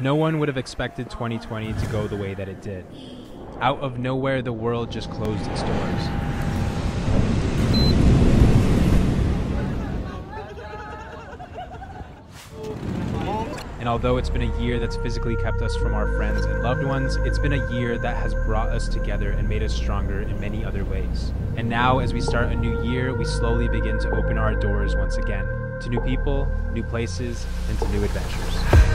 No one would have expected 2020 to go the way that it did. Out of nowhere, the world just closed its doors. And although it's been a year that's physically kept us from our friends and loved ones, it's been a year that has brought us together and made us stronger in many other ways. And now, as we start a new year, we slowly begin to open our doors once again, to new people, new places, and to new adventures.